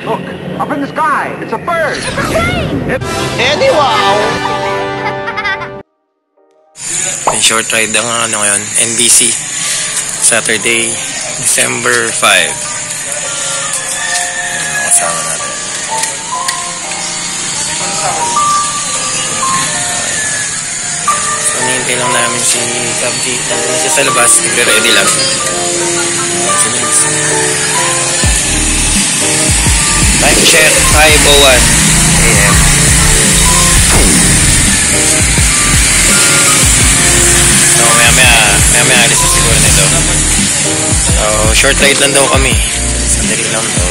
Look, up in the sky. It's a bird. It's a plane. Eddie, wow! Short ride ang ano ngayon, NBC. Saturday, December 5. Kasama natin. So, nihintay lang namin si PUBG. Nandun siya sa labas, nagre-ready lang. Time check, 5:01 AM. So, maya alis na siguro nito. So, short ride lang daw kami. Sandali lang daw.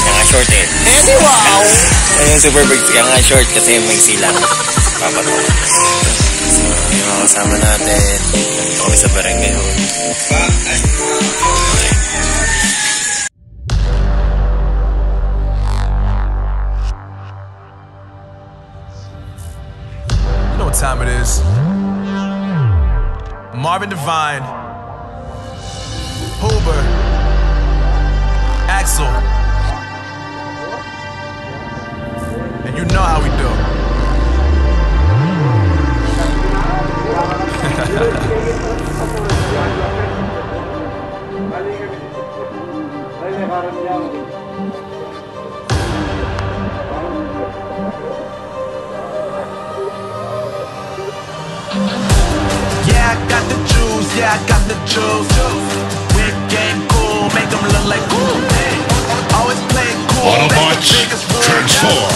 Kaya nga short eh. Eddie, wow! Yung super big, kaya nga short kasi may silang. Papatulog. So, yung mga kasama natin. Dito kami sa barangay hall. You know what time it is. Marvin Devine, Hoover, Axel, and you know how we do. Yeah, I got the juice, yeah, I got the juice. Big game cool, make them look like cool. Always play cool. Autobots, transform.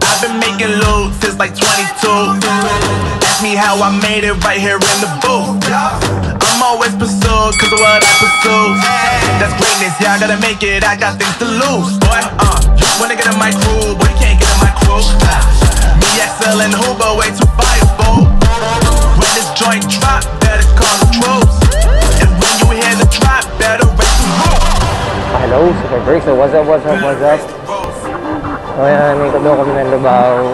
I've been making loot since like 22. Ask me how I made it right here in the booth. I'm always pursued cause of what I pursue. That's greatness, yeah, I gotta make it, I got things to lose. Boy, wanna get in my crew, but you can't get in my crew. Me, XL and Hoover, way too fireable. When this joint drop, better call the troops. And when you hear the drop, better raise the roof. Hello, Super Break. So what's up? So ayan, ikot daw kami ng Lubao.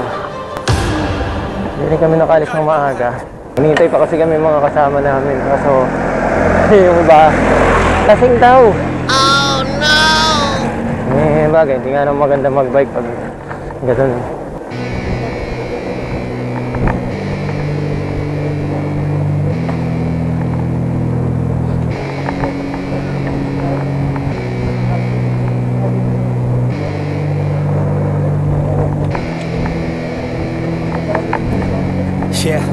Hindi kami nakalis ng maaga. Hinihintay pa kasi kami mga kasama namin. Kaso, yung iba, lasing daw. Oh no! Bagay, hindi nga nang maganda magbike pag gano'n. Yeah,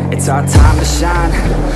it's our time to shine.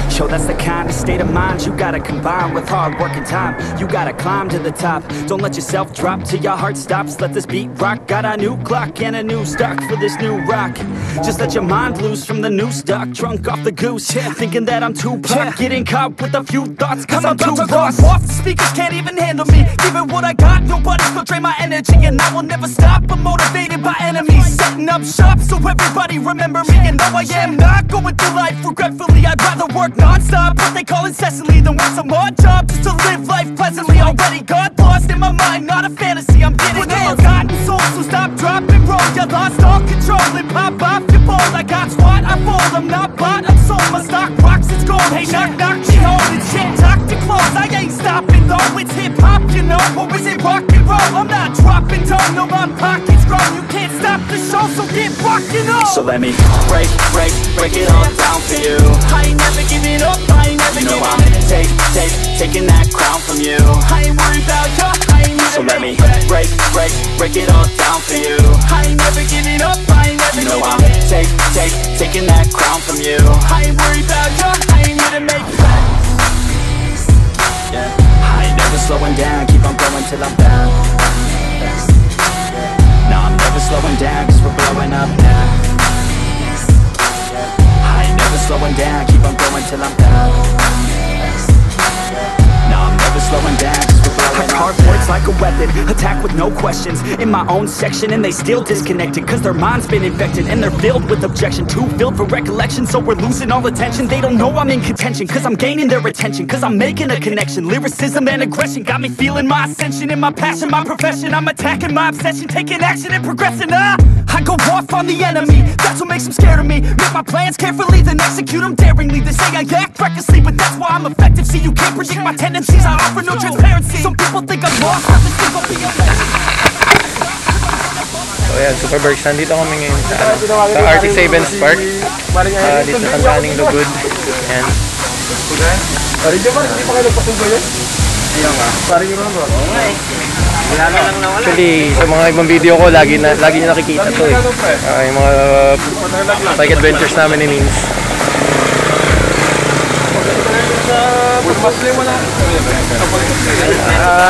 Show that's the kind of state of mind you gotta combine with hard work and time. You gotta climb to the top. Don't let yourself drop till your heart stops. Let this beat rock. Got a new clock and a new stock for this new rock. Just let your mind loose from the new stock. Drunk off the goose, thinking that I'm too pop. Getting caught with a few thoughts cause I'm too lost. Off the speakers can't even handle me. Give it what I got, nobody's gonna drain my energy. And I will never stop, I'm motivated by enemies. Setting up shop so everybody remember me. And though I am not going through life regretfully, I'd rather work non-stop, what they call incessantly, than work some odd job just to live life pleasantly. Already got lost in my mind, not a fantasy, I'm getting with all gotten soul, so stop, drop, and roll. You lost all control and pop off your ball. I got squat, I fall, I'm not bought, I'm sold. My stock rocks, it's gold. Hey, knock, knock, she holding shit. Talk to close, I ain't stopping though. It's hip-hop, you know, or is it rock and roll? I'm not dropping down, no, my pockets grow. You can't stop the show, so get rockin' on. So let me break it all down for you. I ain't never giving up, I ain't never You know giving I'm taking that crown from you. I ain't worried about you, I ain't So never let me break it all down for you. I ain't never giving up, I ain't never You know giving I'm taking that crown from you. I ain't worried about you, I ain't here to make friends. Yeah, I ain't never slowing down, keep on going till I'm down. No, I'm never slowing down, cause we're blowing up now. I ain't never slowing down, keep on going till I'm down. No, I'm never slowing down, cause we're blowing up now. like a weapon, attack with no questions. In my own section and they still disconnected, cause their mind's been infected and they're filled with objection. Too filled for recollection, so we're losing all attention. They don't know I'm in contention, cause I'm gaining their attention, cause I'm making a connection. Lyricism and aggression got me feeling my ascension. In my passion, my profession, I'm attacking my obsession, taking action and progressing. I go off on the enemy, that's what makes them scared of me. Make my plans carefully, then execute them daringly. They say I act recklessly, but that's why I'm effective. See, you can't predict my tendencies, I offer no transparency. Some people think I'm lost, others think I'll be a legend. So ayan, Superbergs, nandito kami ngayon sa Arctic Savings Park. Dito sa Kantaning Lugod. Ayan. Actually, sa mga ibang video ko, lagi nyo nakikita to eh. Yung mga bike adventures namin ni Nins.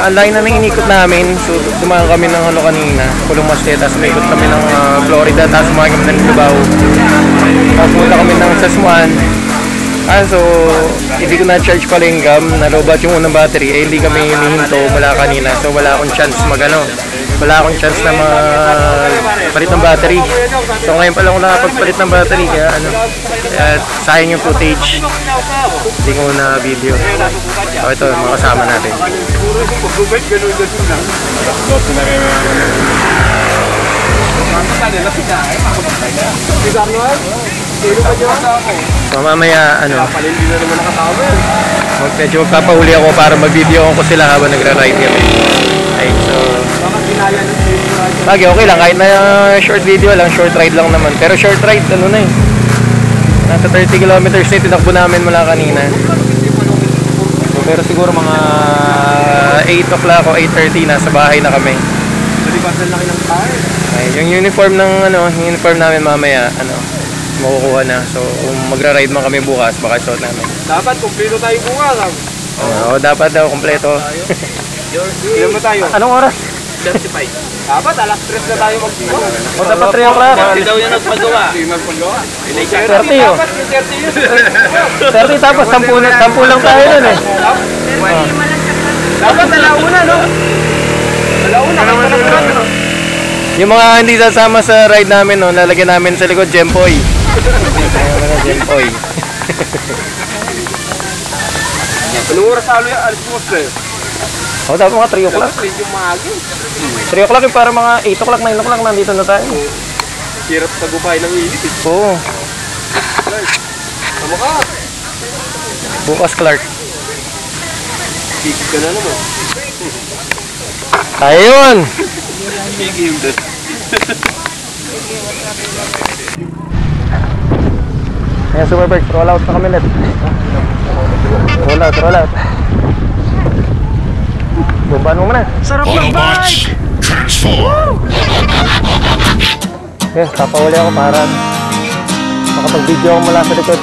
Ang layo na nang inikot namin. So, dumaan kami ng kanina, Pulong Masle, tapos may ikot kami ng Florida, tapos sumakay kami ng Lubao. Tapos punta kami ng Sasmuan. So, hindi ko na-charge pala yung gam, nalobat yung unang battery, eh hindi kami hinihinto mula kanina. So, wala akong chance wala akong chance na palit ng battery. So, ngayon pala ako nakapagpalit ng battery, kaya sayang yung footage. Hindi ko na video. So, ito, mga kasama natin. So, mamaya, medyo magpapahuli ako para mag-video ko sila habang nagra-ride kami. Ay, so, okay lang, kahit na short video lang, short ride lang naman. Pero short ride, nasa 30 kilometers na tinakbo namin mula kanina. So, pero siguro mga 8 o'clock o 8:30 nasa bahay na kami. Ay, yung uniform namin mamaya, makukuha na. So, kung magra-ride man kami bukas, baka suot namin. Dapat kumpleto tayo bukas. Oo, dapat daw kumpleto. Ilan mo tayo? Anong oras? 35. Dapat alas 3 na tayo mag-iwan. O, dapat 3 o'clock. Hindi daw yan nagpagawa. 30 yun. 30 tapos 10 lang tayo nun eh. Dapat alauna, no? Alauna. Yung mga hindi sasama sa ride namin, lalagyan namin sa likod, Gempoy. Gempoy. Anong oras halo yan? Alis mo, sir? O, dapat mga 3 o'clock. 3 o'clock yung para mga 8 o'clock, 9 o'clock nandito na tayo. Hirap sa gubay ng init. Oo. Tama ka. Bukas, Clark. Kikig ka na naman. Tayo yun! Kikig yun doon. Ayan, Superbergs, roll out na kami ulit. Roll out. Bumban mo muna. Sarap ng bike! Transform! Okay, kapahuli ako para makapag-video ako mula sa likod.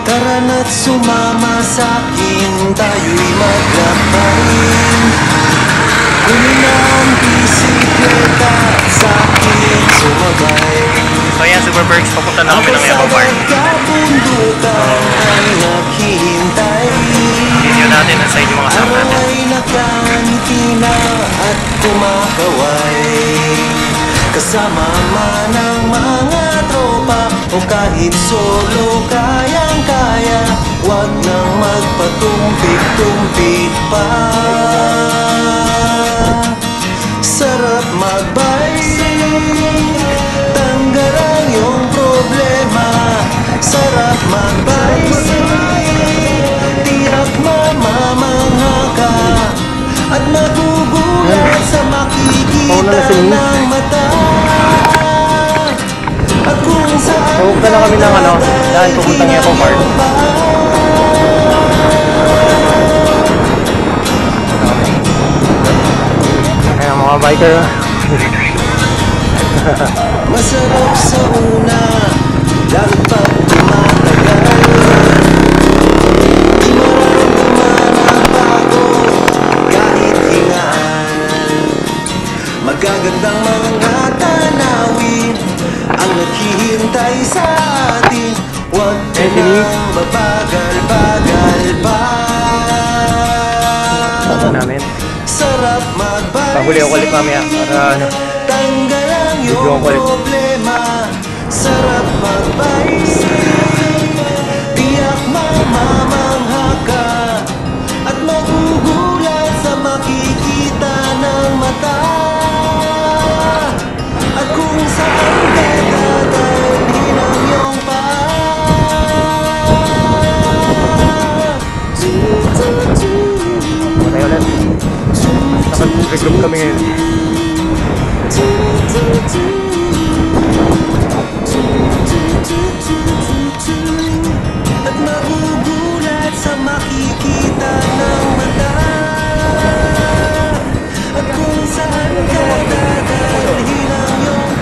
Tara na't sumama sa'kin, tayo'y maglakbayin. Kunin ang bisikleta sa'kin sumabay. So yan, Superbergs, papunta na kami ng Evo Park. Kabundukan ang naghihintay. Video natin ang side yung mga kasama natin. Ay nakangiti na at kumakaway. Kasama man ang mga tropa o kahit solo kayang-kaya. Huwag nang magpatumpik-tumpik pa. Sarap magbike, tanggal ang iyong problema. Sarap magbike, tiyak mamamangha ka at magugulat sa makikita ng mata. At kung saan Pupunta na kami ng daan pupuntang Evo Park. Ayan mga biker. masarap sa una, lalo pag tumatagal. Di mararamdaman ang bago kahit hingaan. Magagandang mga tanawin ang naghihintay. naghihintay sa atin. Huwag ka Anthony? nang mabagal-bagal pa. Ito namin. Sarap magbalik. Pahuli ako ulit mamaya para ano. Tanggalan yung Video ko ulit. problema. Sarap magbalik. Tiyak mamamangha ka at magugulat sa makikita ng mata. At kung saan ka dadalhin ang iyong Patay ulit. Naka-regroup kami ngayon. At magugulat sa makikita ng mata. At kung saan ka dadalhin ang iyong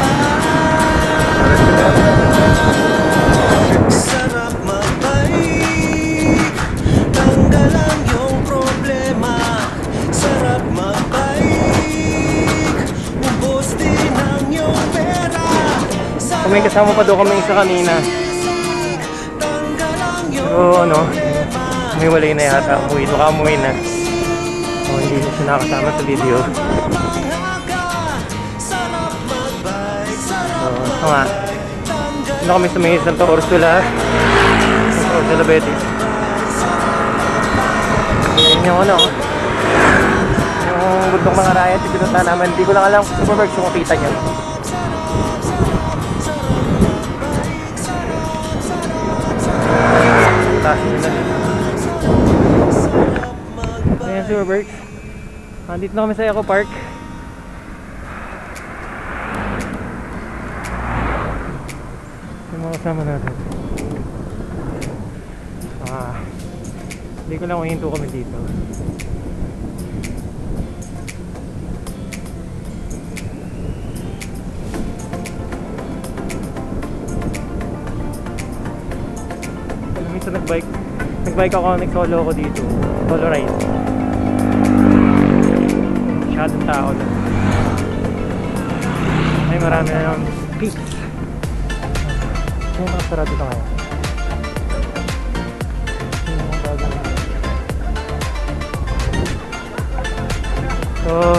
sarap magbalik. Tanggalan yung problema. Sarap magbalik. Ubos din ang iyong pera. Kung may kasama pa daw kami isa kanina. Pero ano, umiwalay na yata. Baka umuwi na. O hindi na siya nakasama sa video. So, ito nga. Ito kami sa may Santa Ursula. Santa Ursula Betis. Yan yung ano. Yung bundok mga rayat. Pinunta naman. Hindi ko lang alam kung super kung makita nyo. Ayan si Robert. Nandito na kami sa Eco Park. Yung mga kasama natin. Hindi ko lang mahinto kami dito. Minsan nagbike ako, nag-solo ako dito, solo ride. Masyadong tao na. Ay, marami na ng peaks. Ay, nakasarado ito ngayon. So,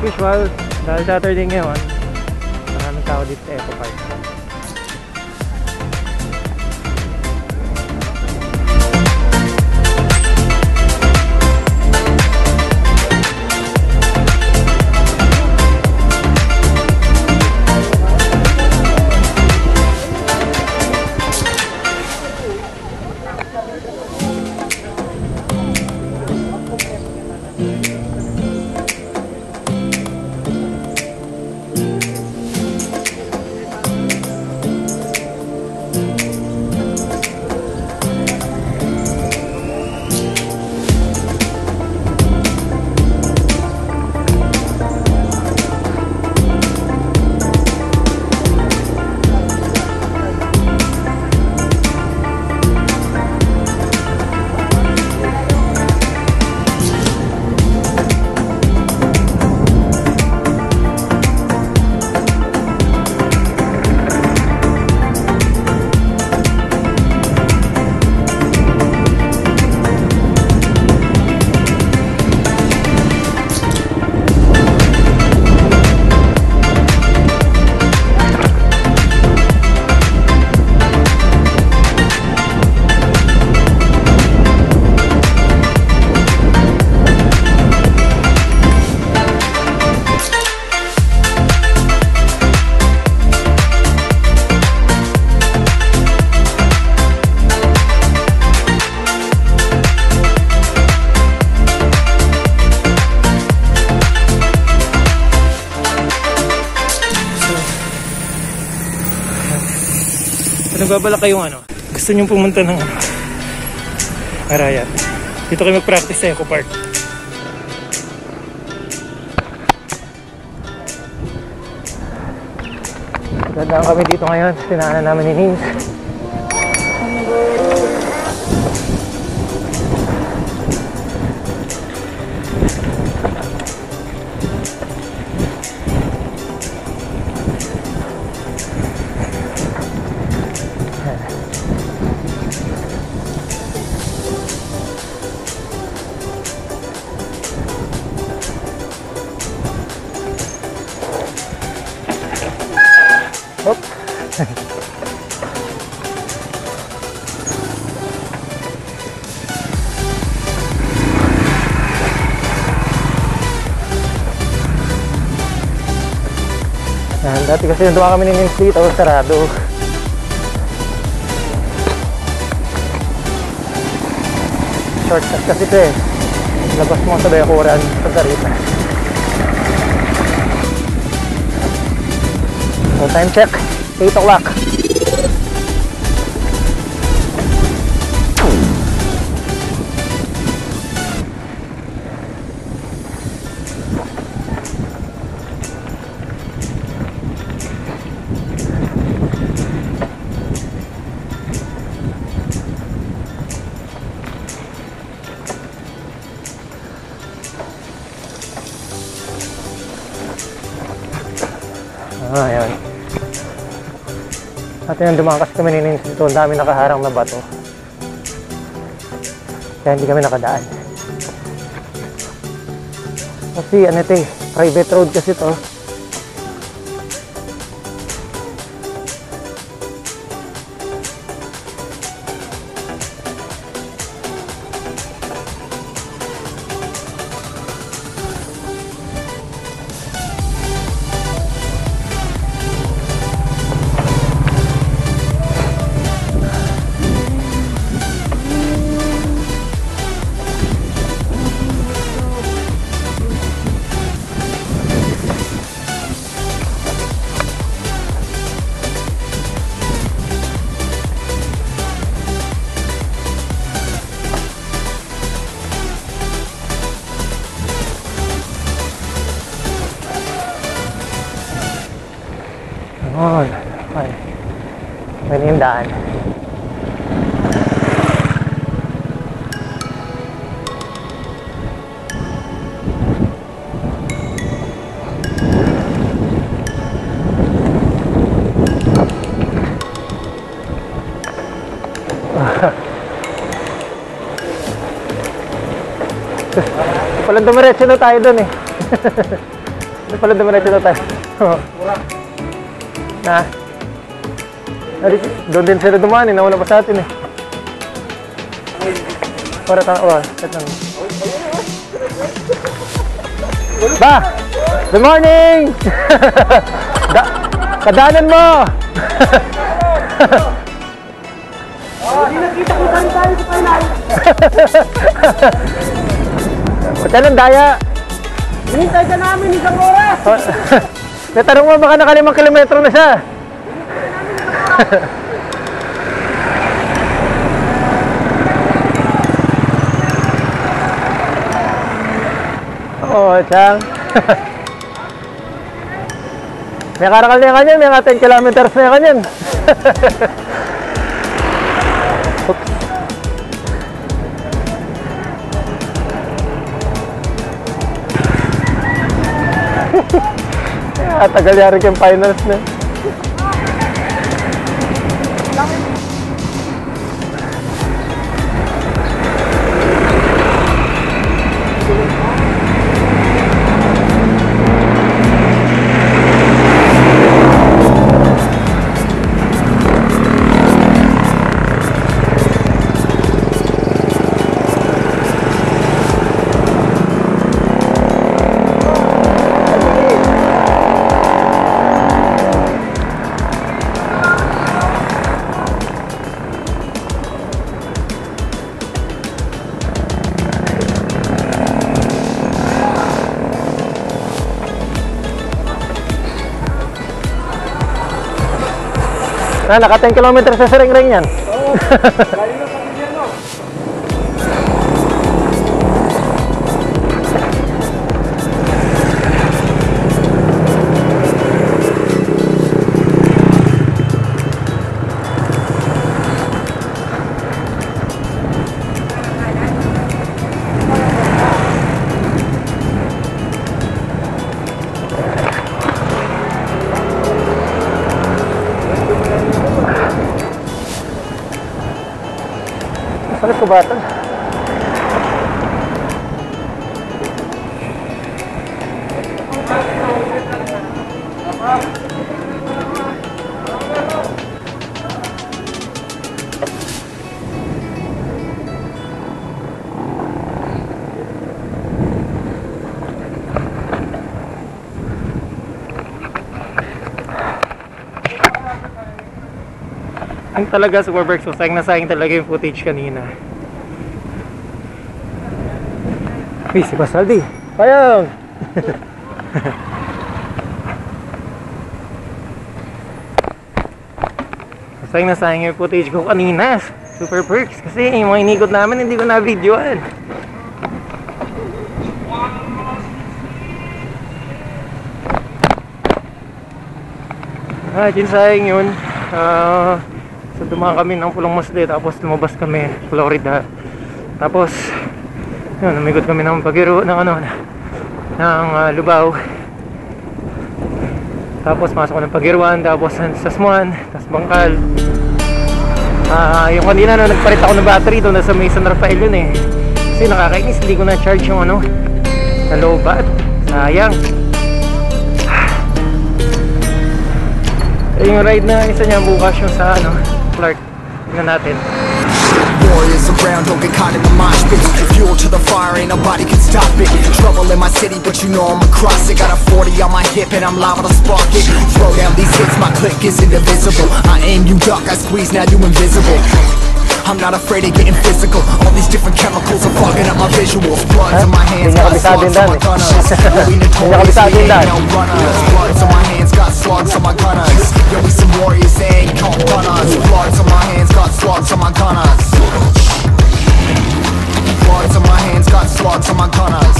usual, dahil Saturday ngayon, maraming tao dito sa Eco Park. Nagbabalak kayong ano, gusto nyo pumunta ng Arayat, dito kayo mag-practice sa Eco Park. Dadaan kami dito ngayon, tinaanan namin ni Nins. Yan, dati kasi nung kami ng Nims dito, sarado. Shortcut kasi ito eh. Labas mo sa Bayakuran, pagkarita. So time check, 8 o'clock. Ayan. At yun, dumakas kami ni Nins dito. Ang dami nakaharang na bato. Kaya hindi kami nakadaan. Kasi ano ito eh, private road kasi to. Oh, okay. Pwede yung daan. Pala dumiretso na tayo dun eh. Pala dumiretso na tayo. Na, doon din sila dumaan eh, nauna pa sa atin eh. Para tayo, Ba! Good morning! Kadanan mo! Hindi nakita ko saan tayo sa final. Matalang daya. Hinintay ka namin isang oras. Natanong mo baka naka 5 kilometro na siya. Oo, Chang. May karakal na yan kanyan, may mga 10 kilometers na yan kanyan. Tagal yari yung finals na. Naka 10 kilometers sa Sering-Ring yan. Oo, galing na sa gobyerno. Sakit ko bata. Ang talaga Super Berks, so sayang na sayang talaga yung footage kanina. Uy, si Basaldi. Payong! Sayang na sayang yung footage ko kanina, Super Berks, kasi yung mga inikot namin hindi ko na-videoan. Yun sayang yun. So dumaan kami ng Pulong Masde, tapos lumabas kami Florida, tapos yun, namigot kami ng Pagiro ng Lubao, tapos masok ko ng Pagiruan, tapos sa Sasmuan, tapos Bangkal. Yung kanina nagpalit ako ng battery doon sa may San Rafael yun eh, kasi nakakainis, hindi ko na-charge yung sa lobat, sayang. Yung ride na isa niya bukas yung sa Clark. Tingnan natin. Warriors around, don't get caught in the mosh pit. Fuel to the fire, ain't nobody can stop it. Trouble in my city, but you know I'm across it. Got a 40 on my hip and I'm liable to spark it. Throw down these hits, my click is indivisible. I aim, you duck, I squeeze, now you invisible. I'm not afraid of getting physical. All these different chemicals are fogging up my visuals. Bloods on my hands, got slugs on my gunners. We notorious, we ain't no runners. Bloods on my hands, got slugs on my gunners. Yo, we some warriors, they ain't called gunners. Bloods on my hands, got slugs on my gunners. Bloods on my hands, got slugs on my gunners.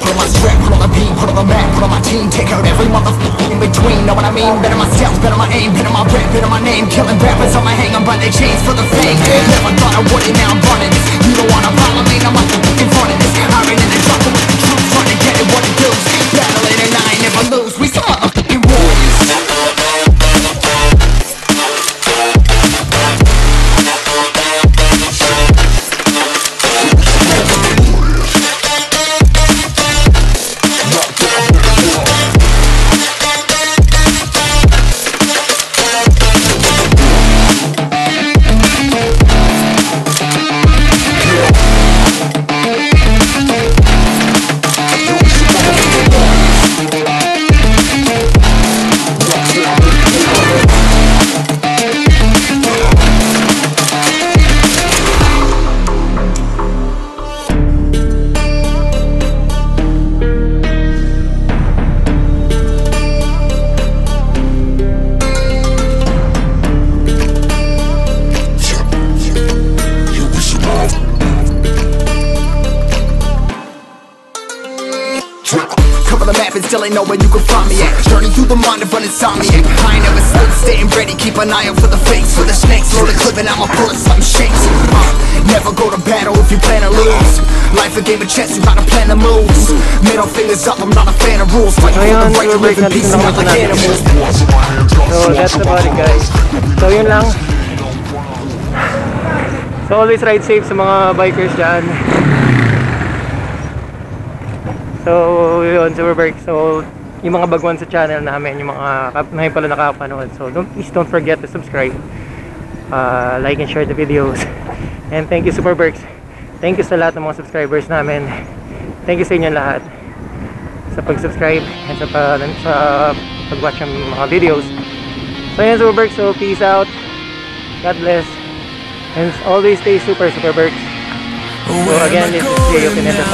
Put on my strap, put on the beat, put on the map, put on my team. Take out every motherfucker in between, know what I mean? Better myself, better my aim, better my rap, better my name. Killing rappers on my hang, I'm by their chains for the fame. Never thought I would it, now I'm running this. You don't wanna follow me, I'm up in front of this. I ran in the jungle with the truth, trying to get it what it does. Battling and I ain't never lose, we some motherfucking warriors. Still ain't know where you can find me at. Journey through the mind of an insomniac. I ain't never stood, staying ready. Keep an eye out for the fakes, for the snakes. Load a clip and I'ma pull it, something shakes. Never go to battle if you plan to lose. Life a game of chess, you gotta plan the moves. Middle fingers up, I'm not a fan of rules. Fight for the right to live in peace and not like animals. So that's about it, guys. So yun lang. So always ride safe sa mga bikers dyan. So yun, Super Berks. So yung mga baguhan sa channel namin, yung mga ngayon pala nakapanood, so please don't forget to subscribe, like and share the videos. And thank you, Super Berks. Thank you sa lahat ng mga subscribers namin. Thank you sa inyo lahat sa pag-subscribe and sa pag-watch ng mga videos. So yun, Super Berks. So peace out, God bless, and always stay Super Berks. So again, this is Jay Pineda.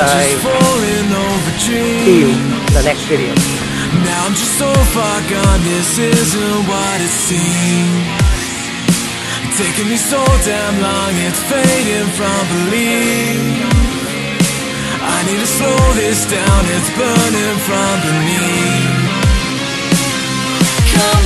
See you in the next video. Now I'm just so far gone, this isn't what it seems. Taking me so damn long, it's fading from belief. I need to slow this down, it's burning from beneath. Come